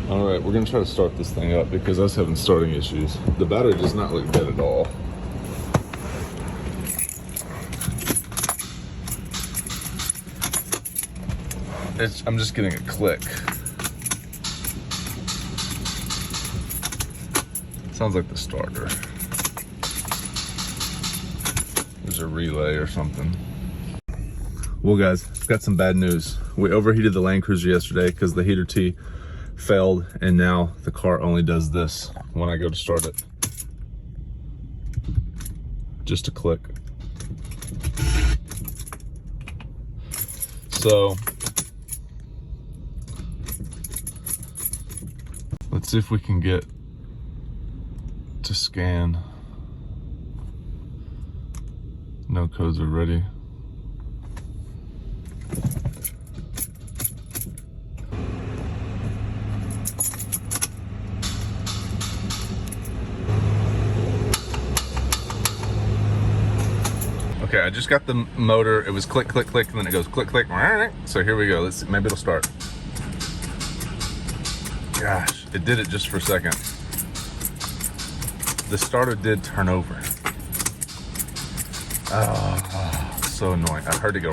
All right, we're gonna try to start this thing up because I was having starting issues. The battery does not look dead at all. I'm just getting a click. Sounds like the starter. There's a relay or something. Well guys, got some bad news. We overheated the Land Cruiser yesterday because the heater T failed, and now the car only does this when I go to start it. Just a click. So let's see if we can get to scan. No codes are ready. Okay, I just got the motor. It was click, click, click, and then it goes click, click. So here we go. Let's see. Maybe it'll start. Gosh, it did it just for a second. The starter did turn over. Oh, so annoying. I heard it go.